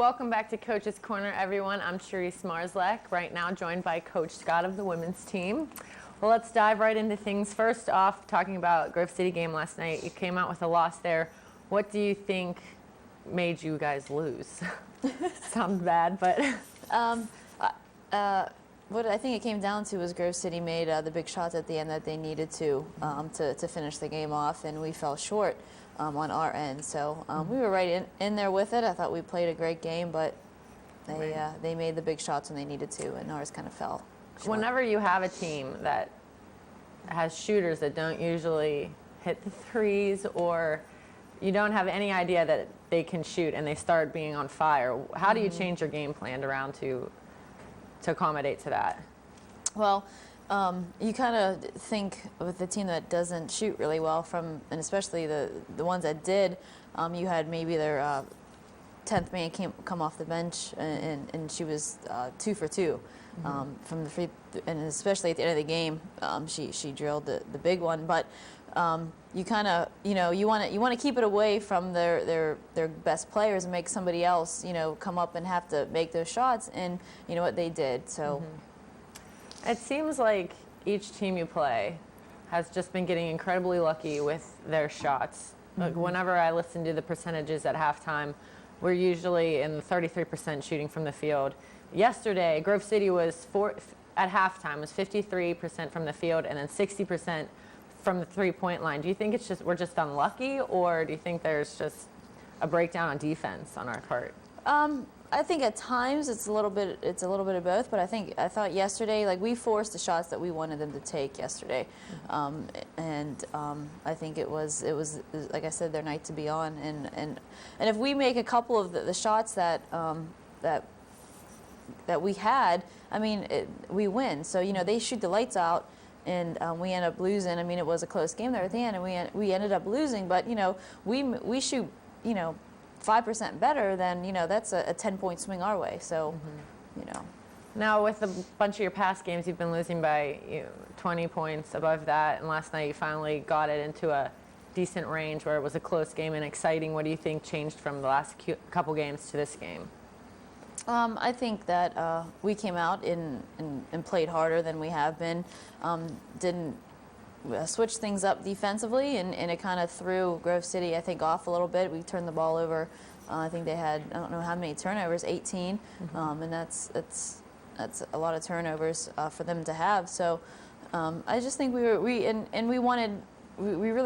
Welcome back to Coach's Corner, everyone. I'm Charisse Marslek, right now joined by Coach Scott of the women's team. Well, let's dive right into things. First off, talking about Grove City game last night. You came out with a loss there. What do you think made you guys lose? Sounds bad, but... What I think it came down to was Grove City made the big shots at the end that they needed to finish the game off, and we fell short on our end. So we were right in there with it. I thought we played a great game, but they made the big shots when they needed to, and ours kind of fell short. Whenever you have a team that has shooters that don't usually hit the threes, or you don't have any idea that they can shoot and they start being on fire, how do you change your game plan around to accommodate to that? Well, you kind of think with the team that doesn't shoot really well, and especially the ones that did, you had maybe their 10th man come off the bench, and she was 2 for 2 from the free, and especially at the end of the game, she drilled the big one. But you kind of, you want to keep it away from their best players and make somebody else, come up and have to make those shots, and you know what they did. So it seems like each team you play has just been getting incredibly lucky with their shots. Like whenever I listen to the percentages at halftime, we're usually in the 33% shooting from the field. Yesterday, Grove City was at halftime was 53% from the field and then 60% from the three-point line. Do you think we're just unlucky, or do you think there's just a breakdown on defense on our part? I think at times it's a little bit of both, but I thought yesterday, like, we forced the shots that we wanted them to take yesterday, and I think it was like I said, their night to be on, and if we make a couple of the shots that we had, I mean, we win. So they shoot the lights out, and we end up losing. I mean, it was a close game there at the end, and we ended up losing. But we shoot 5% better than that's a 10-point swing our way. So Now with a bunch of your past games, you've been losing by 20 points above that, and last night you finally got it into a decent range where it was a close game and exciting. What do you think changed from the last couple games to this game? I think that we came out and played harder than we have been. Didn't switch things up defensively, and it kind of threw Grove City, I think, off a little bit. We turned the ball over. I think they had, I don't know how many turnovers, 18, and that's a lot of turnovers for them to have. So I just think we really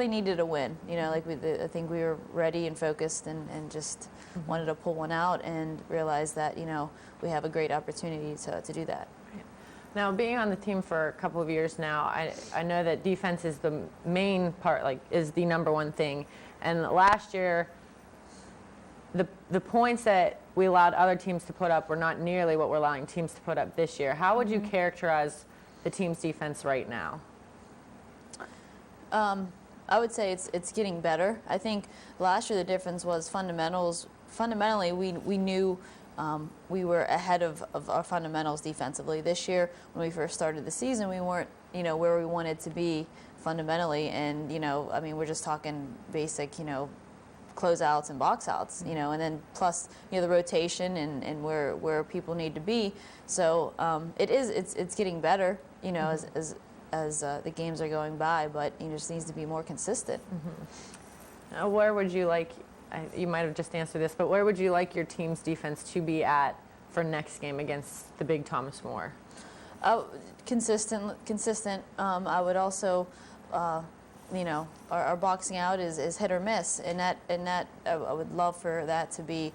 needed a win. I think we were ready and focused, and just wanted to pull one out and realize that we have a great opportunity to do that. Now, being on the team for a couple of years now, I know that defense is the main part, is the number one thing. And last year, the points that we allowed other teams to put up were not nearly what we're allowing teams to put up this year. How would you characterize the team's defense right now? I would say it's getting better. I think last year the difference was fundamentally we knew we were ahead of our fundamentals defensively. This year, when we first started the season, we weren't where we wanted to be fundamentally, and I mean, we're just talking basic closeouts and box outs, and then plus the rotation and where people need to be. So it's getting better as the games are going by, but it just needs to be more consistent. Where would you like, you might have just answered this, but where would you like your team's defense to be at for next game against the big Thomas More? Consistent. I would also, our boxing out is hit or miss, and that I would love for that to be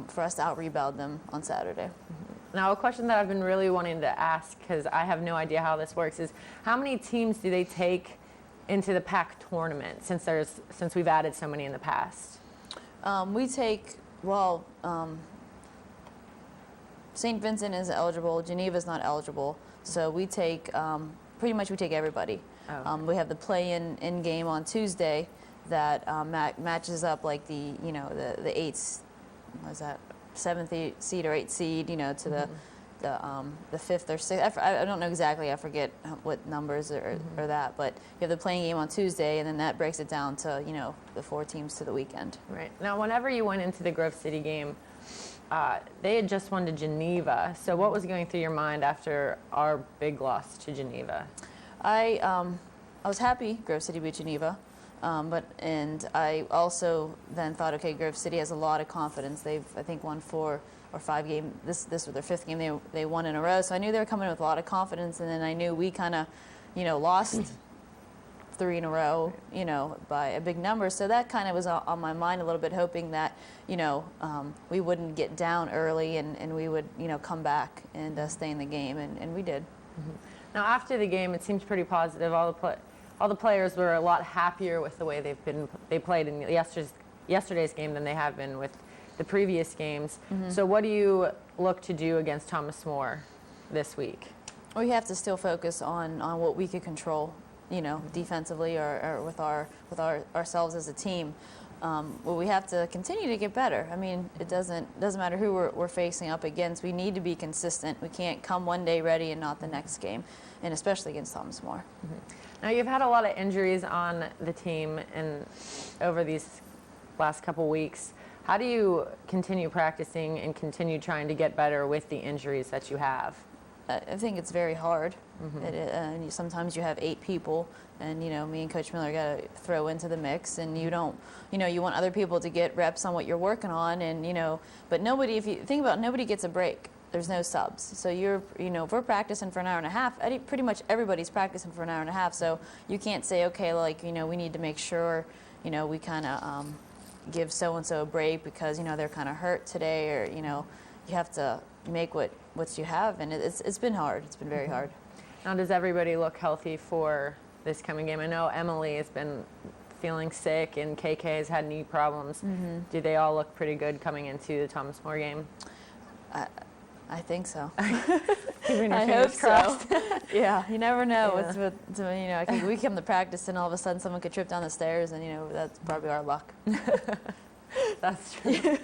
for us to out-rebound them on Saturday. Now, a question that I've been really wanting to ask, because I have no idea how this works, is how many teams do they take into the PAC tournament since we've added so many in the past? We take, St. Vincent is eligible, Geneva's not eligible, so we take, pretty much we take everybody. Oh. We have the play-in game on Tuesday that matches up like the 8th, what is that, 7th seed or 8th seed, to the 5th or 6th. I don't know exactly. I forget what numbers are that. But you have the playing game on Tuesday, and then that breaks it down to the 4 teams to the weekend. Right. Now, whenever you went into the Grove City game, they had just won to Geneva. So what was going through your mind after our big loss to Geneva? I was happy Grove City beat Geneva, and I also then thought, okay, Grove City has a lot of confidence. They've, I think, won 4 or 5 games. This was their 5th game they won in a row. So I knew they were coming in with a lot of confidence, and then I knew we kind of, lost 3 in a row, by a big number. So that kind of was on my mind a little bit, hoping that, we wouldn't get down early and we would, come back and stay in the game, and we did. Mm-hmm. Now, after the game, it seems pretty positive. All the players were a lot happier with the way they played in yesterday's game than they have been with the previous games. Mm-hmm. So what do you look to do against Thomas More this week? We have to still focus on what we could control, defensively or with ourselves as a team. Well, we have to continue to get better. I mean, it doesn't matter who we're facing up against. We need to be consistent. We can't come one day ready and not the next game, and especially against Thomas More. Mm-hmm. Now, you've had a lot of injuries on the team over these last couple weeks. How do you continue practicing and continue trying to get better with the injuries that you have? I think it's very hard. Mm-hmm. Sometimes you have 8 people, and me and Coach Miller got to throw into the mix, and you don't, you want other people to get reps on what you're working on, and but nobody. If you think about it, nobody gets a break. There's no subs, so if we're practicing for an hour and a half, pretty much everybody's practicing for an hour and a half. So you can't say, okay, we need to make sure, we kind of give so and so a break because they're kind of hurt today, or you have to make what you have, and it's been hard. It's been very hard. Now, does everybody look healthy for this coming game? I know Emily has been feeling sick, and KK has had knee problems. Mm-hmm. Do they all look pretty good coming into the Thomas More game? I think so. I hope crossed. So. Yeah, you never know. Yeah. We come to practice, and all of a sudden someone could trip down the stairs, and that's probably our luck. That's true.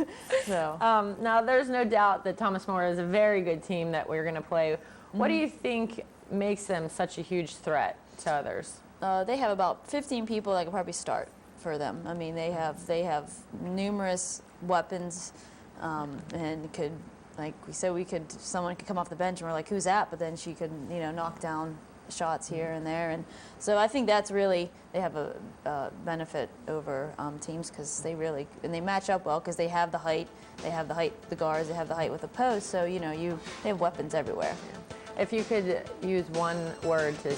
So now, there's no doubt that Thomas More is a very good team that we're going to play. Mm-hmm. What do you think makes them such a huge threat to others? They have about 15 people that could probably start for them. I mean, they have numerous weapons, and could, like we said, someone could come off the bench, and we're like, who's that? But then she could, knock down shots here and there, and so I think that's really, they have a benefit over teams, because they match up well because they have the height, the guards, they have the height with the post, so they have weapons everywhere. Yeah. If you could use one word to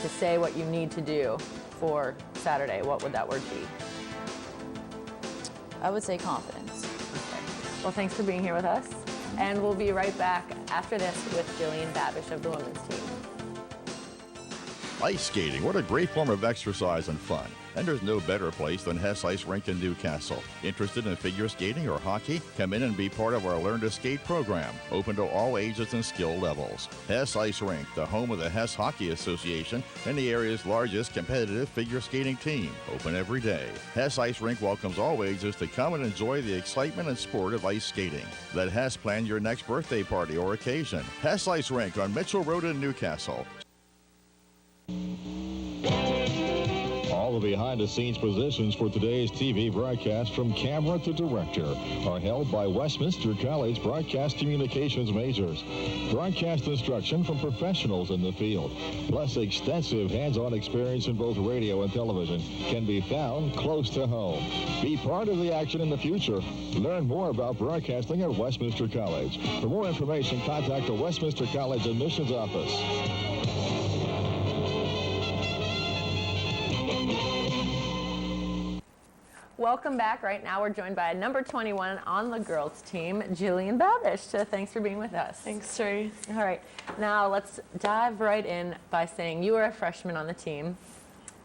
say what you need to do for Saturday, what would that word be? I would say confidence. Okay. Well, thanks for being here with us, and we'll be right back after this with Jillian Babish of the women's team. Ice skating, what a great form of exercise and fun. And there's no better place than Hess Ice Rink in Newcastle. Interested in figure skating or hockey? Come in and be part of our Learn to Skate program, open to all ages and skill levels. Hess Ice Rink, the home of the Hess Hockey Association and the area's largest competitive figure skating team, open every day. Hess Ice Rink welcomes all ages to come and enjoy the excitement and sport of ice skating. Let Hess plan your next birthday party or occasion. Hess Ice Rink on Mitchell Road in Newcastle. All the behind-the-scenes positions for today's TV broadcast, from camera to director, are held by Westminster College broadcast communications majors. Broadcast instruction from professionals in the field, plus extensive hands-on experience in both radio and television, can be found close to home. Be part of the action in the future. Learn more about broadcasting at Westminster College. For more information, contact the Westminster College admissions office. Welcome back. Right now we're joined by number 21 on the girls team, Jillian Babish. So thanks for being with us. Thanks, Terry. All right. Now let's dive right in by saying you were a freshman on the team.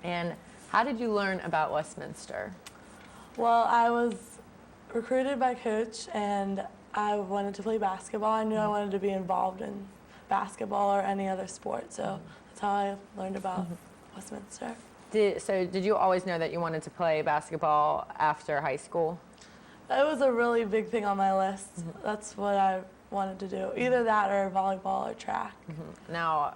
And how did you learn about Westminster? Well, I was recruited by Coach, and I wanted to play basketball. I knew I wanted to be involved in basketball or any other sport, so that's how I learned about Westminster. Did you always know that you wanted to play basketball after high school? That was a really big thing on my list. That's what I wanted to do, either that or volleyball or track. Now,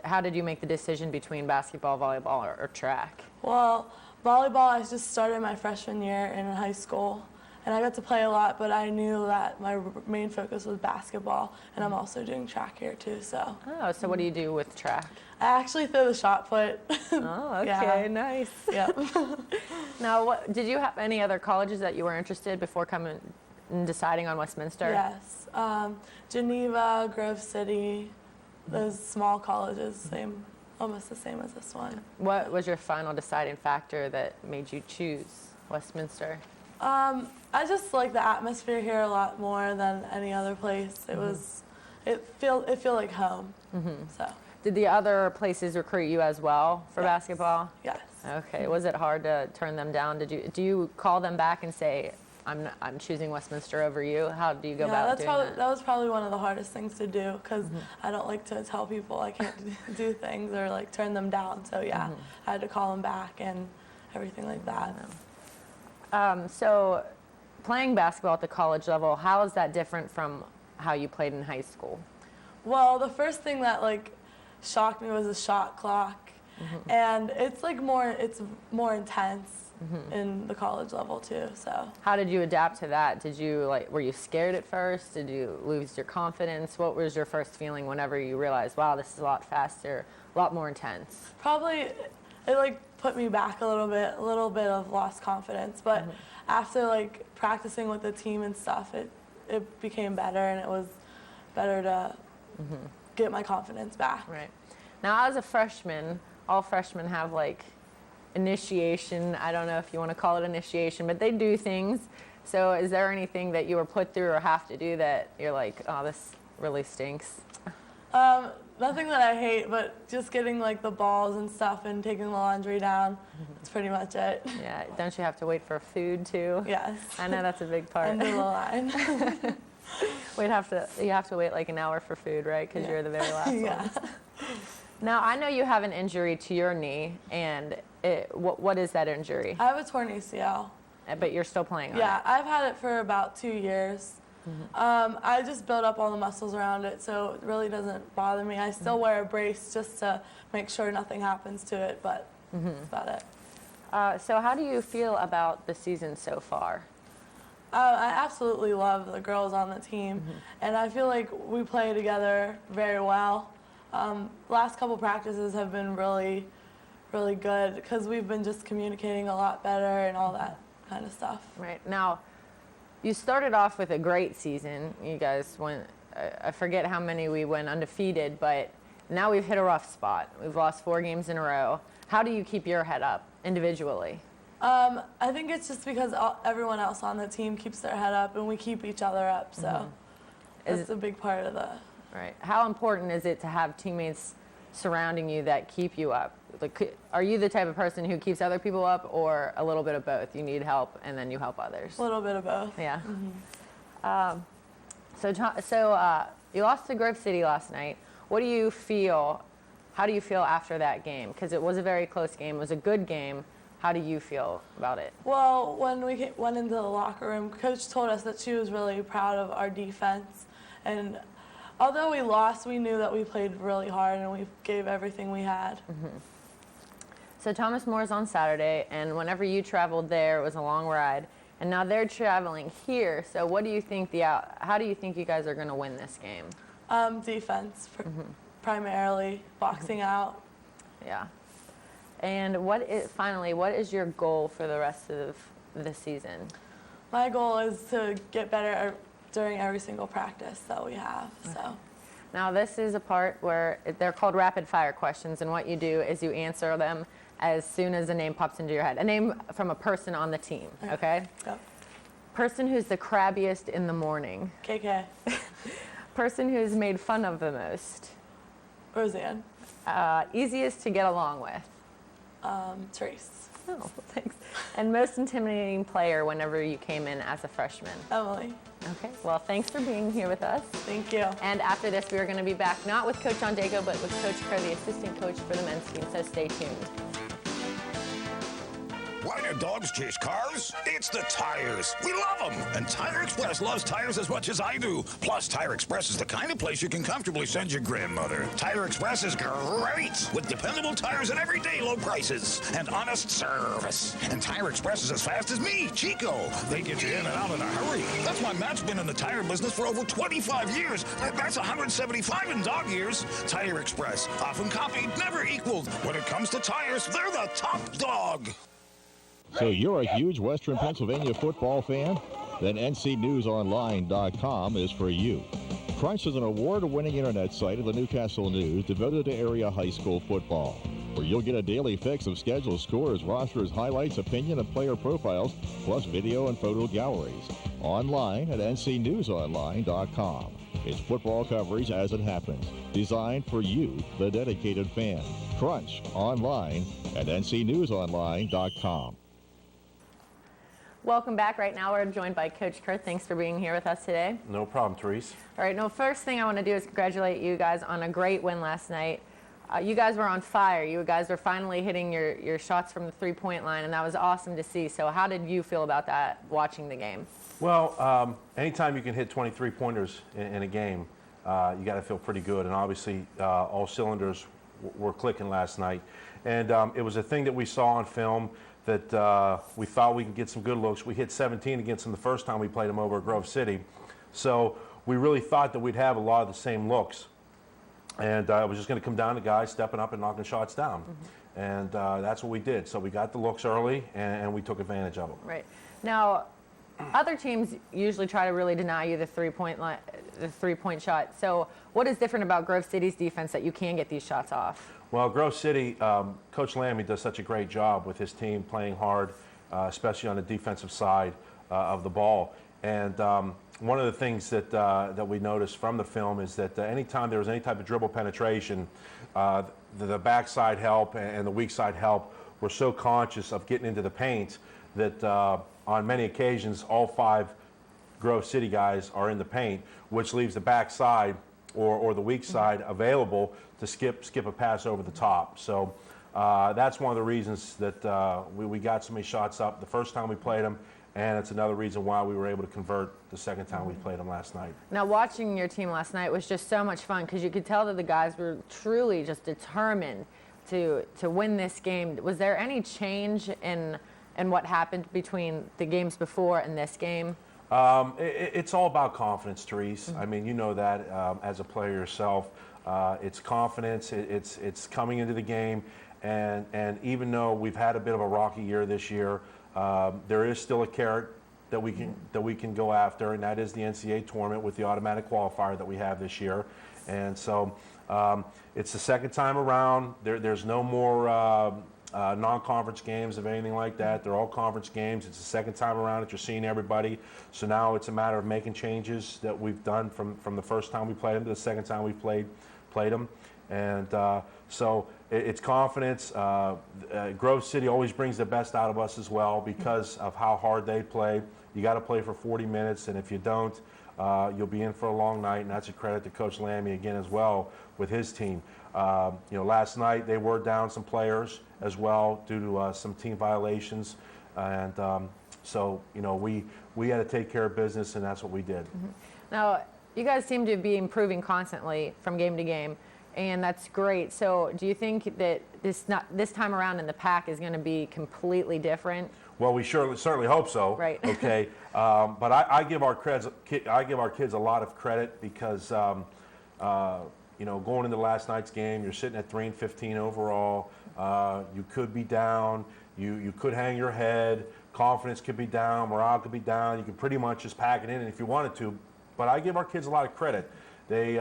how did you make the decision between basketball, volleyball, or track? Well, volleyball, I just started my freshman year in high school, and I got to play a lot, but I knew that my main focus was basketball, and I'm also doing track here too, so. Oh, so what do you do with track? I actually throw the shot put. Oh, okay, Yeah. nice. Yep. Now, did you have any other colleges that you were interested before coming and deciding on Westminster? Yes. Geneva, Grove City, those small colleges, almost the same as this one. What was your final deciding factor that made you choose Westminster? I just like the atmosphere here a lot more than any other place. It feel like home. So. Did the other places recruit you as well for basketball? Yes. Okay. Was it hard to turn them down? Do you call them back and say, I'm choosing Westminster over you? How do you go about doing that? That was probably one of the hardest things to do, because I don't like to tell people I can't do things or like turn them down. So yeah, I had to call them back and everything like that. So playing basketball at the college level, how is that different from how you played in high school? Well, the first thing that like shocked me was the shot clock, and it's more intense in the college level too. So how did you adapt to that? Were you scared at first? Did you lose your confidence? What was your first feeling whenever you realized, wow, this is a lot faster, a lot more intense? Probably it like put me back a little bit of lost confidence, but after like practicing with the team and stuff, it became better, and it was better to get my confidence back. Right. Now, as a freshman, all freshmen have like initiation. I don't know if you want to call it initiation, but they do things. So is there anything that you were put through or have to do that you're like, oh, this really stinks? Nothing that I hate, but just getting like the balls and stuff and taking the laundry down. That's pretty much it. Yeah. Don't you have to wait for food too? Yes. I know that's a big part. End of the line. You have to wait like an hour for food, right? Because you're the very last Yeah. ones. Now, I know you have an injury to your knee, and what is that injury? I have a torn ACL. But you're still playing on it. Yeah, I've had it for about 2 years. I just built up all the muscles around it, so it really doesn't bother me. I still wear a brace just to make sure nothing happens to it, but that's about it. So how do you feel about the season so far? I absolutely love the girls on the team, and I feel like we play together very well. Last couple practices have been really, really good because we've been just communicating a lot better and all that kind of stuff. Right. Now, you started off with a great season. You guys went, I forget how many we went undefeated, but now we've hit a rough spot. We've lost 4 games in a row. How do you keep your head up individually? I think it's just because everyone else on the team keeps their head up and we keep each other up, so that's a big part of the... Right. How important is it to have teammates surrounding you that keep you up? Like, are you the type of person who keeps other people up, or a little bit of both? You need help and then you help others? A little bit of both. Yeah. So you lost to Grove City last night. What do you feel? How do you feel after that game? Because it was a very close game. It was a good game. How do you feel about it? Well, when we went into the locker room, Coach told us that she was really proud of our defense. And although we lost, we knew that we played really hard and we gave everything we had. So Thomas Moore's on Saturday, and whenever you traveled there, it was a long ride. And now they're traveling here. So what do you think how do you think you guys are going to win this game? Defense, primarily, boxing out. Yeah. And finally, what is your goal for the rest of the season? My goal is to get better during every single practice that we have. Okay. So. Now this is a part where they're called rapid fire questions, and what you do is you answer them as soon as a name pops into your head. A name from a person on the team, okay? Yep. Person who's the crabbiest in the morning. KK. Person who's made fun of the most. Roseanne. Easiest to get along with. Trace. Oh, thanks. And most intimidating player whenever you came in as a freshman. Emily. Okay, well, thanks for being here with us. Thank you. And after this, we are going to be back, not with Coach Ondego, but with Coach Kerr, the assistant coach for the men's team, so stay tuned. Why do dogs chase cars? It's the tires. We love them. And Tire Express loves tires as much as I do. Plus, Tire Express is the kind of place you can comfortably send your grandmother. Tire Express is great with dependable tires and everyday low prices and honest service. And Tire Express is as fast as me, Chico. They get you in and out in a hurry. That's why Matt's been in the tire business for over 25 years. That's 175 in dog years. Tire Express, often copied, never equaled. When it comes to tires, they're the top dog. So you're a huge Western Pennsylvania football fan? Then ncnewsonline.com is for you. Crunch is an award-winning internet site of the Newcastle News devoted to area high school football, where you'll get a daily fix of schedules, scores, rosters, highlights, opinion, and player profiles, plus video and photo galleries. Online at ncnewsonline.com. It's football coverage as it happens, designed for you, the dedicated fan. Crunch online at ncnewsonline.com. Welcome back. Right now we're joined by Coach Kurt. Thanks for being here with us today. No problem, Therese. All right, first thing I want to do is congratulate you guys on a great win last night. You guys were on fire. You guys were finally hitting your shots from the three-point line, and that was awesome to see. So how did you feel about that watching the game? Well, anytime you can hit 23-pointers in a game, you got to feel pretty good. And obviously, all cylinders were clicking last night. And it was a thing that we saw on film that we thought we could get some good looks. We hit 17 against them the first time we played them over at Grove City. So we really thought that we'd have a lot of the same looks. And it was just going to come down to guys stepping up and knocking shots down. Mm-hmm. And that's what we did. So we got the looks early, and we took advantage of them. Right. Now, other teams usually try to really deny you the three-point shot. So what is different about Grove City's defense that you can get these shots off? Well, Grove City, Coach Lammy does such a great job with his team playing hard, especially on the defensive side of the ball. And one of the things that we noticed from the film is that anytime there was any type of dribble penetration, the backside help and the weak side help were so conscious of getting into the paint that on many occasions all 5 Grove City guys are in the paint, which leaves the backside or the weak side available to skip a pass over the top. So that's one of the reasons that we got so many shots up the first time we played them, and it's another reason why we were able to convert the second time we played them last night. Now, watching your team last night was just so much fun because you could tell that the guys were truly just determined to win this game. Was there any change in what happened between the games before and this game? It's all about confidence, Therese. Mm-hmm. I mean, you know that as a player yourself. It's confidence. It's coming into the game, and even though we've had a bit of a rocky year this year, there is still a carrot that we can go after, and that is the NCAA tournament with the automatic qualifier that we have this year. And so it's the second time around. There's no more non-conference games of anything like that. They're all conference games. It's the second time around that you're seeing everybody. So now it's a matter of making changes that we've done from the first time we played them to the second time we played them. And so it's confidence. Grove City always brings the best out of us as well because of how hard they play. You got to play for 40 minutes, and if you don't, you'll be in for a long night, and that's a credit to Coach Lammy again as well with his team. Last night they were down some players as well due to some team violations, and so we had to take care of business, and that's what we did. Mm-hmm. Now, you guys seem to be improving constantly from game to game, and that's great. So do you think that this time around in the pack is going to be completely different? Well, we certainly hope so. Right. Okay. But I give our kids a lot of credit because going into last night's game, you're sitting at 3-15 overall. You could be down. You could hang your head. Confidence could be down. Morale could be down. You could pretty much just pack it in if you wanted to. But I give our kids a lot of credit. They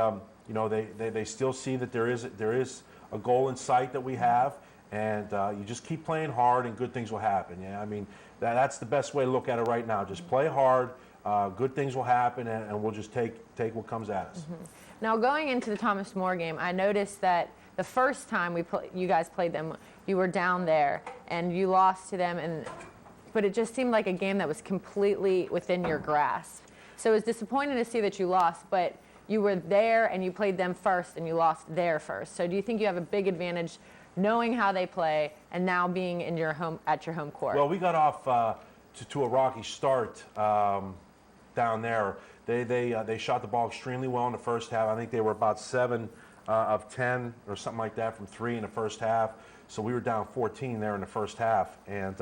still see that there is a goal in sight that we have, and you just keep playing hard, and good things will happen. Yeah, I mean that's the best way to look at it right now. Just play hard. Good things will happen, and we'll just take what comes at us. Mm-hmm. Now, going into the Thomas More game, I noticed that the first time you guys played them, you were down there and you lost to them, but it just seemed like a game that was completely within your grasp. So it was disappointing to see that you lost, but you were there and you played them first and you lost there first. So do you think you have a big advantage knowing how they play, and now being in your home at your home court? Well, we got off to a rocky start down there. They shot the ball extremely well in the first half. I think they were about 7 of 10 or something like that from 3 in the first half. So we were down 14 there in the first half, and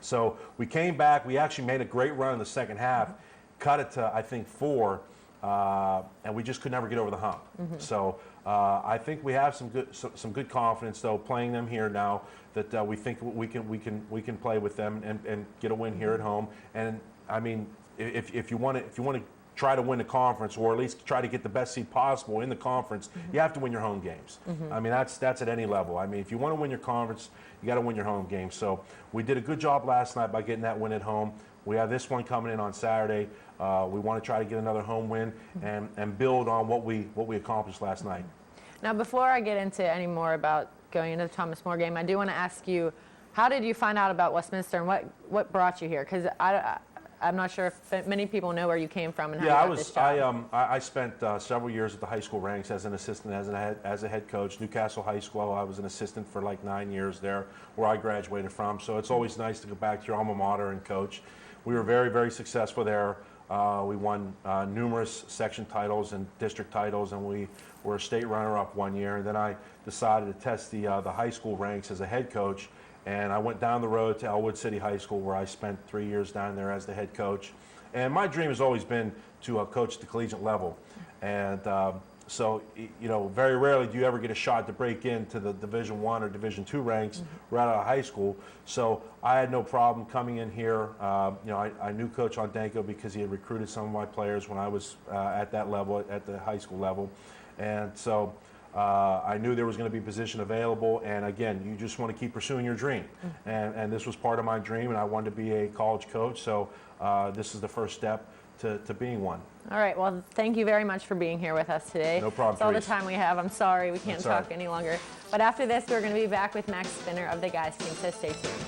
so we came back. We actually made a great run in the second half, cut it to I think 4, and we just could never get over the hump. So I think we have some good confidence though playing them here now, that we think we can play with them and get a win here at home. And I mean, if you want to try to win the conference, or at least try to get the best seed possible in the conference, you have to win your home games. I mean, that's at any level. I mean, if you want to win your conference, you got to win your home games. So we did a good job last night by getting that win at home. We have this one coming in on Saturday. We want to try to get another home win and build on what we accomplished last night. Now, before I get into any more about going into the Thomas More game, I do want to ask you, how did you find out about Westminster, and what brought you here? Because I'm not sure if many people know where you came from and how you got this job. I spent several years at the high school ranks as an assistant, as a head coach. Newcastle High School, I was an assistant for like 9 years there, where I graduated from. So it's always nice to go back to your alma mater and coach. We were very, very successful there. We won numerous section titles and district titles, and we were a state runner-up one year. And then I decided to test the high school ranks as a head coach. And I went down the road to Elwood City High School, where I spent 3 years down there as the head coach. And my dream has always been to coach at the collegiate level. And so, you know, very rarely do you ever get a shot to break into the Division I or Division II ranks right out of high school. So I had no problem coming in here. You know, I knew Coach Ondenko because he had recruited some of my players when I was at that level, at the high school level. And so I knew there was going to be a position available, and again, you just want to keep pursuing your dream. And this was part of my dream, and I wanted to be a college coach, so this is the first step to being one. All right, well, thank you very much for being here with us today. No problem, That's all the Therese. time we have. I'm sorry we can't That's all talk right. any longer. But after this, we're going to be back with Max Spinner of the Guys team, so stay tuned.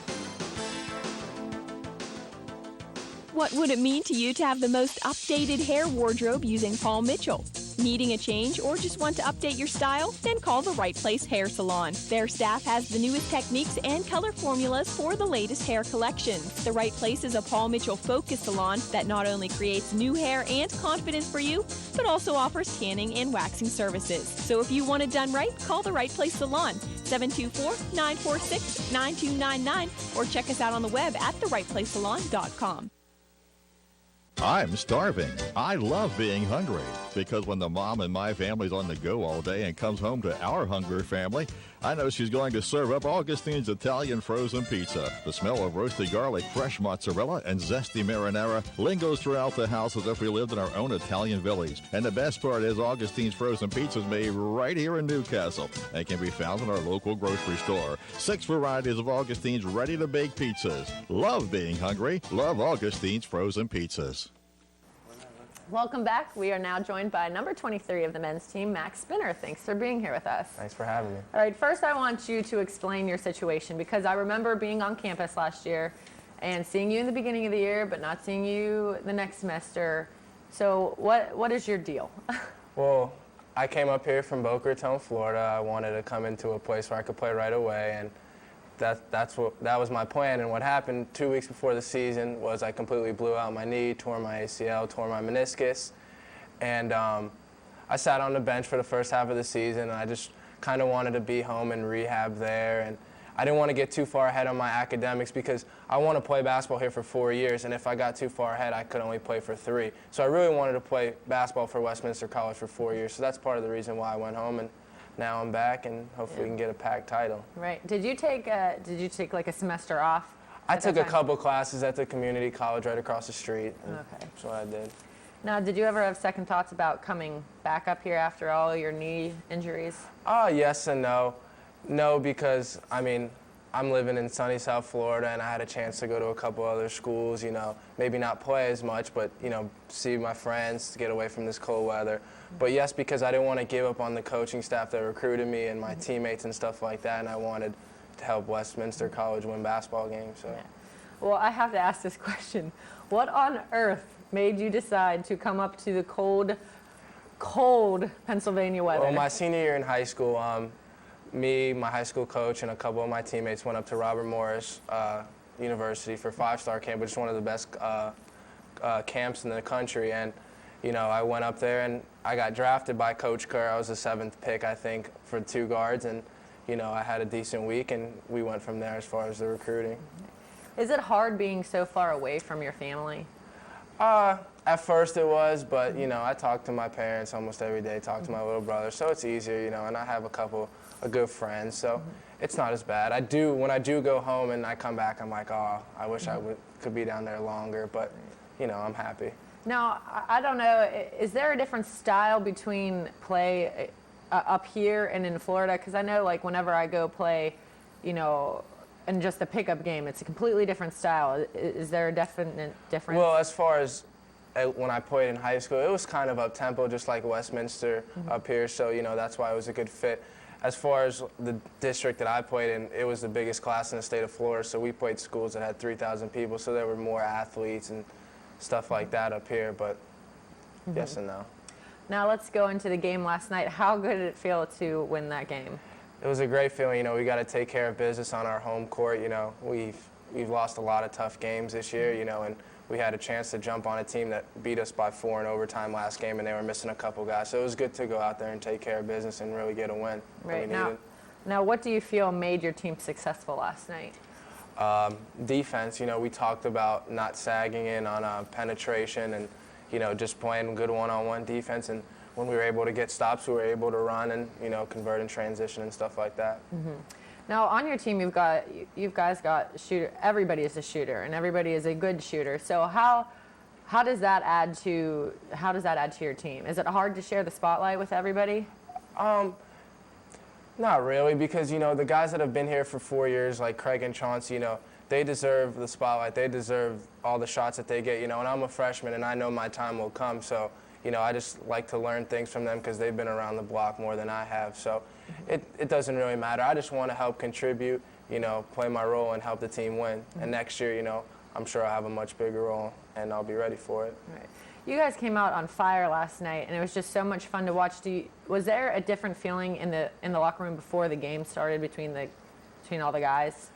What would it mean to you to have the most updated hair wardrobe using Paul Mitchell? Needing a change or just want to update your style? Then call the Right Place Hair Salon. Their staff has the newest techniques and color formulas for the latest hair collections. The Right Place is a Paul Mitchell focus salon that not only creates new hair and confidence for you, but also offers tanning and waxing services. So if you want it done right, call the Right Place Salon, 724-946-9299, or check us out on the web at therightplacesalon.com. I'm starving. I love being hungry because when the mom in my family's on the go all day and comes home to our hungry family, I know she's going to serve up Augustine's Italian frozen pizza. The smell of roasted garlic, fresh mozzarella, and zesty marinara lingers throughout the house as if we lived in our own Italian village. And the best part is Augustine's frozen pizza is made right here in Newcastle and can be found in our local grocery store. 6 varieties of Augustine's ready-to-bake pizzas. Love being hungry. Love Augustine's frozen pizzas. Welcome back. We are now joined by number 23 of the men's team, Max Spinner. Thanks for being here with us. Thanks for having me. All right, first I want you to explain your situation, because I remember being on campus last year and seeing you in the beginning of the year, but not seeing you the next semester. So what is your deal? Well, I came up here from Boca Raton, Florida. I wanted to come into a place where I could play right away, and that was my plan. And what happened 2 weeks before the season was I completely blew out my knee, tore my ACL, tore my meniscus, and I sat on the bench for the first half of the season. And I just kind of wanted to be home and rehab there, and I didn't want to get too far ahead on my academics because I want to play basketball here for 4 years, and if I got too far ahead, I could only play for 3. So I really wanted to play basketball for Westminster College for 4 years. So that's part of the reason why I went home, and now I'm back, and hopefully we can get a packed title. Right. Did you take like a semester off? I took a couple classes at the community college right across the street. Okay. That's what I did. Now, did you ever have second thoughts about coming back up here after all your knee injuries? Yes and no. No, because, I mean, I'm living in sunny South Florida, and I had a chance to go to a couple other schools, you know, maybe not play as much, but, you know, see my friends, get away from this cold weather. But yes, because I didn't want to give up on the coaching staff that recruited me and my teammates and stuff like that, and I wanted to help Westminster College win basketball games. So. Yeah. Well, I have to ask this question. What on earth made you decide to come up to the cold Pennsylvania weather? Well, my senior year in high school, me, my high school coach, and a couple of my teammates went up to Robert Morris University for 5-star camp, which is one of the best camps in the country. And, you know, I went up there and I got drafted by Coach Kerr. I was the 7th pick, I think, for 2 guards. And, you know, I had a decent week, and we went from there as far as the recruiting. Is it hard being so far away from your family? At first it was, but, you know, I talk to my parents almost every day, talk to my little brother, so it's easier, you know, and I have a couple of good friends, so it's not as bad. When I do go home and I come back, I'm like, oh, I wish I could be down there longer, but, you know, I'm happy. Now, I don't know, is there a different style between play up here and in Florida? Because I know, like, whenever I go play, you know, in just a pickup game, it's a completely different style. Is there a definite difference? Well, as far as when I played in high school, it was kind of up-tempo, just like Westminster up here, so, you know, that's why it was a good fit. As far as the district that I played in, it was the biggest class in the state of Florida, so we played schools that had 3,000 people, so there were more athletes and stuff like that up here, but yes and no. Now let's go into the game last night. How good did it feel to win that game? It was a great feeling. You know, we got to take care of business on our home court. You know, we've lost a lot of tough games this year, you know, and we had a chance to jump on a team that beat us by 4 in overtime last game, and they were missing a couple guys. So it was good to go out there and take care of business and really get a win. Right. Now, what do you feel made your team successful last night? Defense. You know, we talked about not sagging in on penetration and, you know, just playing good one-on-one defense. And when we were able to get stops, we were able to run and, you know, convert in transition and stuff like that. Now, on your team, you guys got shooter. Everybody is a shooter, and everybody is a good shooter. So how does that add to your team? Is it hard to share the spotlight with everybody? Not really, because, you know, the guys that have been here for 4 years, like Craig and Chauncey, you know, they deserve the spotlight. They deserve all the shots that they get, you know, and I'm a freshman, and I know my time will come. So, you know, I just like to learn things from them because they've been around the block more than I have. So it doesn't really matter. I just want to help contribute, you know, play my role and help the team win. And next year, you know, I'm sure I'll have a much bigger role, and I'll be ready for it. Right. You guys came out on fire last night, and it was just so much fun to watch. Was there a different feeling in the locker room before the game started between all the guys?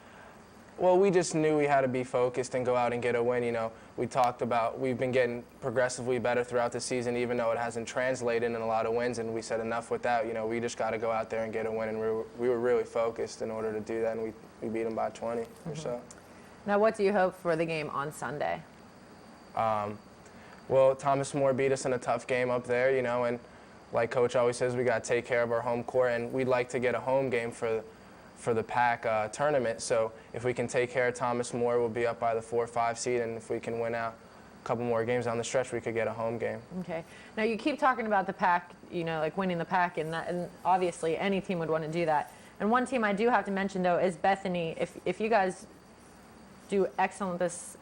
Well, we just knew we had to be focused and go out and get a win. You know, we talked about we've been getting progressively better throughout the season, even though it hasn't translated in a lot of wins. And we said enough with that. You know, we just got to go out there and get a win. And we were really focused in order to do that. And we beat them by 20 or so. Now, what do you hope for the game on Sunday? Well, Thomas More beat us in a tough game up there, you know, and like Coach always says, we got to take care of our home court, and we'd like to get a home game for the PAC tournament. So if we can take care of Thomas More, we'll be up by the 4-5 seed, and if we can win out a couple more games on the stretch, we could get a home game. Okay. Now, you keep talking about the PAC, you know, like winning the PAC, and obviously any team would want to do that. And one team I do have to mention, though, is Bethany. If you guys do excellent this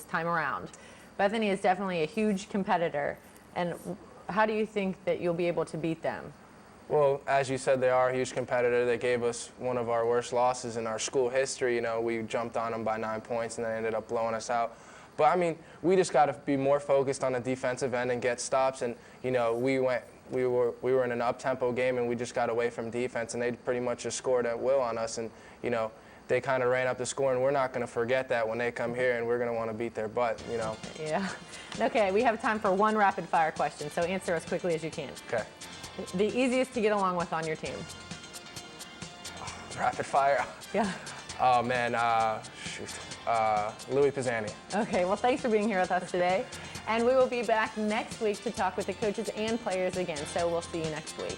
time around, Bethany is definitely a huge competitor. And how do you think that you'll be able to beat them? Well, as you said, they are a huge competitor. They gave us one of our worst losses in our school history. You know, we jumped on them by 9 points, and they ended up blowing us out. But, I mean, we just got to be more focused on the defensive end and get stops. And, you know, we were in an up-tempo game, and we just got away from defense, and they pretty much just scored at will on us. And, you know, they kind of ran up the score, and we're not going to forget that when they come here, and we're going to want to beat their butt, you know. Yeah. Okay, we have time for one rapid-fire question, so answer as quickly as you can. Okay. The easiest to get along with on your team? Rapid fire? Yeah. Oh, man, Louis Pisani. Okay, well, thanks for being here with us today. And we will be back next week to talk with the coaches and players again, so we'll see you next week.